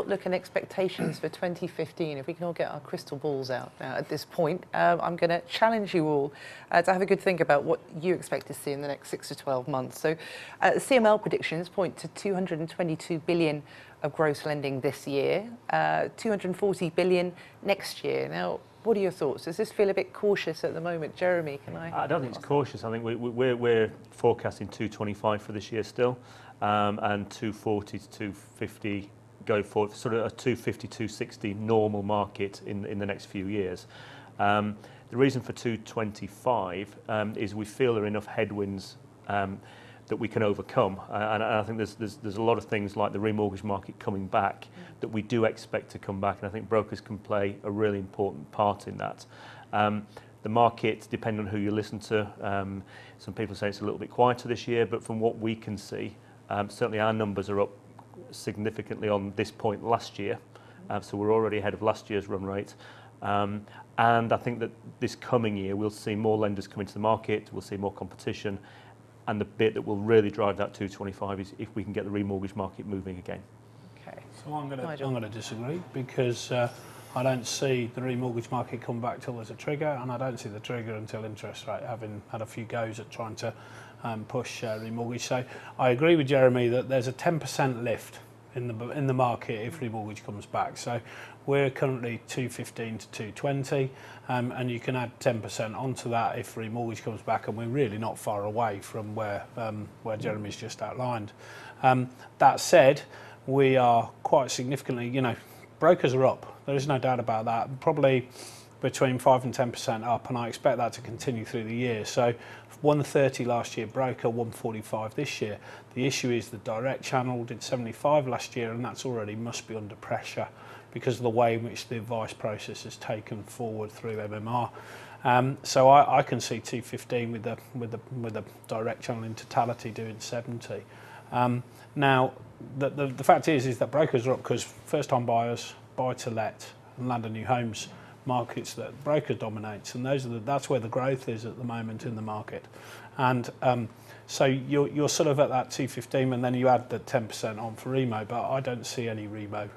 outlook and expectations for 2015, if we can all get our crystal balls out now at this point, I'm going to challenge you all to have a good think about what you expect to see in the next 6 to 12 months. So CML predictions point to 222 billion of gross lending this year, 240 billion next year. Now, what are your thoughts? Does this feel a bit cautious at the moment? Jeremy, can I don't think it's cautious. I think we're forecasting 225 for this year still, and 240 to 250 go forward, sort of a 250, 260 normal market in the next few years. The reason for 225 is we feel there are enough headwinds that we can overcome, and I think there's a lot of things like the remortgage market coming back that we do expect to come back, and I think brokers can play a really important part in that. The market, depending on who you listen to, some people say it's a little bit quieter this year, but from what we can see, certainly our numbers are up significantly on this point last year, so we're already ahead of last year's run rate. And I think that this coming year we'll see more lenders come into the market, we'll see more competition, and the bit that will really drive that 225 is if we can get the remortgage market moving again. Okay. So I'm going to disagree, because I don't see the remortgage market come back till there's a trigger, and I don't see the trigger until interest rate having had a few goes at trying to push remortgage. So I agree with Jeremy that there's a 10% lift in the market if remortgage comes back. So we're currently 215 to 220, and you can add 10% onto that if remortgage comes back, and we're really not far away from where Jeremy's just outlined. That said, we are quite significantly, brokers are up. There is no doubt about that. Probably between 5 and 10% up, and I expect that to continue through the year. So 130 last year broker, 145 this year. The issue is the direct channel did 75 last year, and that's already must be under pressure because of the way in which the advice process is taken forward through MMR. So I can see 215 with the direct channel in totality doing 70. Now the fact is that brokers are up because first-time buyers, buy-to-let, and land and new homes markets that broker dominates, and that's where the growth is at the moment in the market. And so you're sort of at that 215, and then you add the 10% on for remo, but I don't see any remo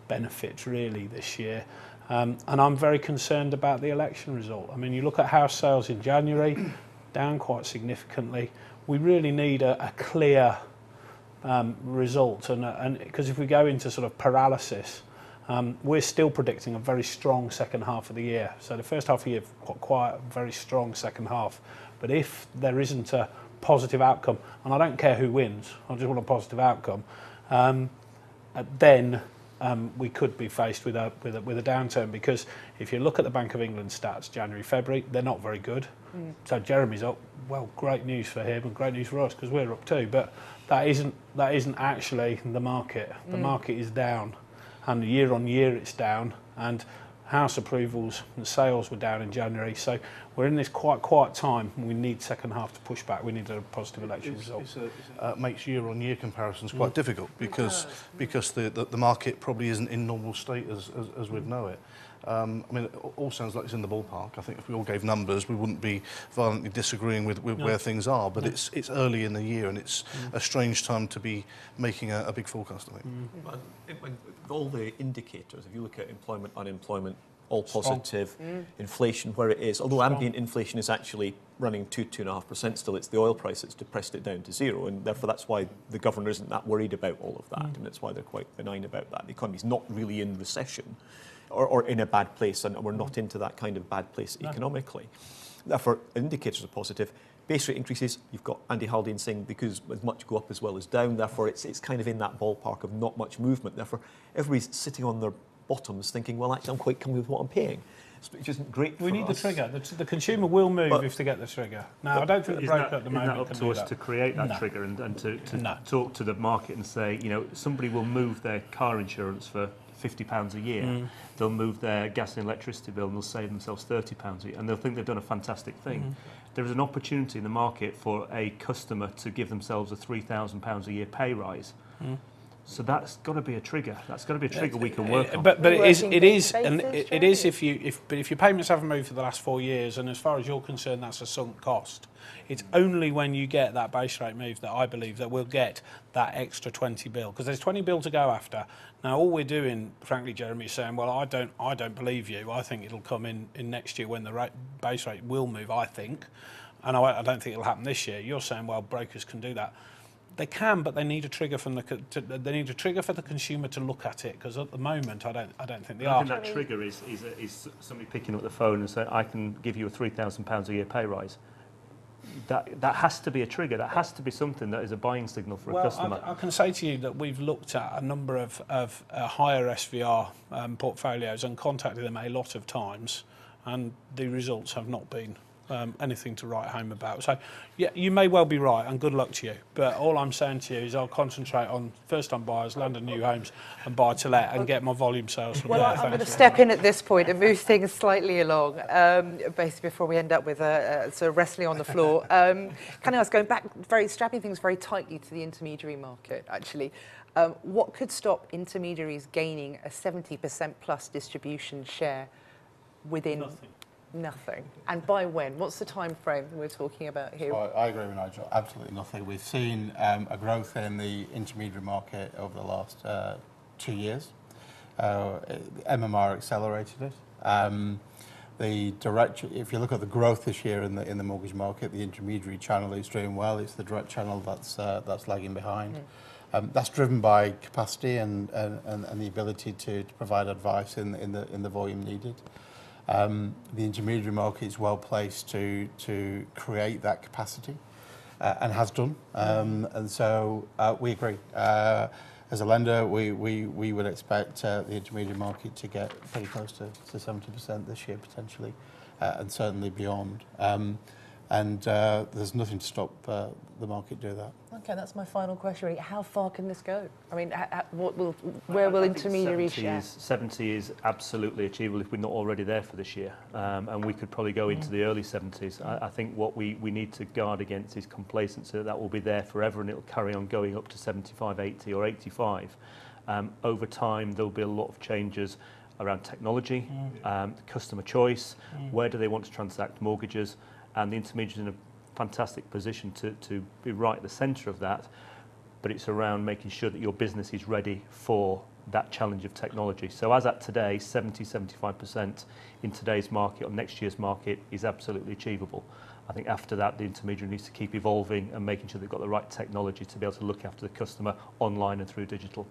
benefits really this year. And I'm very concerned about the election result. I mean, you look at house sales in January, down quite significantly. We really need a clear result, and because if we go into sort of paralysis, we're still predicting a very strong second half of the year. So the first half of the year, quite a very strong second half. But if there isn't a positive outcome, and I don't care who wins, I just want a positive outcome, then we could be faced with a downturn. Because if you look at the Bank of England stats, January, February, they're not very good. So Jeremy's up. Well, great news for him and great news for us because we're up too. But that isn't actually the market. The market is down. And year on year it's down, and house approvals and sales were down in January. So we're in this quite quiet time, and we need second half to push back. We need a positive election result. Makes year on year comparisons quite difficult because the market probably isn't in normal state as we'd know it. I mean, it all sounds like it's in the ballpark. I think if we all gave numbers, we wouldn't be violently disagreeing with where things are. But it's early in the year, and it's a strange time to be making a big forecast, I think. All the indicators, if you look at employment, unemployment, all positive, inflation where it is, although ambient inflation is actually running 2–2.5% still, it's the oil price that's depressed it down to zero, and therefore that's why the governor isn't that worried about all of that, and that's why they're quite benign about that. The economy's not really in recession or in a bad place, and we're not into that kind of bad place economically. Therefore, indicators are positive. Base rate increases, you've got Andy Haldane saying because as much go up as well as down, therefore it's kind of in that ballpark of not much movement. Therefore, everybody's sitting on their bottoms thinking, well, actually, I'm quite comfortable with what I'm paying. Which isn't great for us. We need the trigger. The consumer will move if they get the trigger. Now, I don't think the broker at the moment can do that. Isn't that up to us to create that trigger and to talk to the market and say, somebody will move their car insurance for £50 a year. They'll move their gas and electricity bill and they'll save themselves £30 a year, and they'll think they've done a fantastic thing. There is an opportunity in the market for a customer to give themselves a £3,000 a year pay rise. So that's got to be a trigger. That's got to be a trigger we can work on. But it is if your payments haven't moved for the last 4 years, and as far as you're concerned, that's a sunk cost. It's only when you get that base rate move that I believe that we'll get that extra 20 bill, because there's 20 bill to go after. Now, all we're doing, frankly, Jeremy, is saying, well, I don't believe you. I think it'll come in next year when the base rate will move, I think. And I don't think it'll happen this year. You're saying, well, brokers can do that. They can, but they need a trigger from they need a trigger for the consumer to look at it, because at the moment I don't think they are. I think that trigger is somebody picking up the phone and saying, I can give you a £3,000 a year pay rise. That has to be a trigger. That has to be something that is a buying signal for a customer. I can say to you that we've looked at a number of higher SVR portfolios and contacted them a lot of times, and the results have not been anything to write home about. So, yeah, you may well be right, and good luck to you. But all I'm saying to you is I'll concentrate on first-time buyers, land and new homes, and buy-to-let, and get my volume sales from there. Well, I'm going to step in at this point and move things slightly along, basically before we end up with sort of wrestling on the floor. Can I ask, going back, strapping things very tightly to the intermediary market, actually, what could stop intermediaries gaining a 70% plus distribution share within... Nothing. And by when? What's the time frame we're talking about here? So I agree with Nigel. Absolutely nothing. We've seen a growth in the intermediary market over the last 2 years. MMR accelerated it. If you look at the growth this year in the mortgage market, the intermediary channel is doing well. It's the direct channel that's lagging behind. That's driven by capacity and the ability to provide advice in the volume needed. The intermediary market is well placed to create that capacity and has done. And so we agree. As a lender, we would expect the intermediary market to get pretty close to 70% this year potentially, and certainly beyond. And there's nothing to stop the market do that. Okay, that's my final question. Really. How far can this go? I mean, where will intermediaries share? 70 is absolutely achievable if we're not already there for this year. And we could probably go into the early 70s. I think what we need to guard against is complacency. That will be there forever and it'll carry on going up to 75, 80 or 85. Over time, there'll be a lot of changes around technology, customer choice, where do they want to transact mortgages, and the intermediary is in a fantastic position to be right at the centre of that, but it's around making sure that your business is ready for that challenge of technology. So as at today, 70-75% in today's market or next year's market is absolutely achievable. I think after that, the intermediary needs to keep evolving and making sure they've got the right technology to be able to look after the customer online and through digital.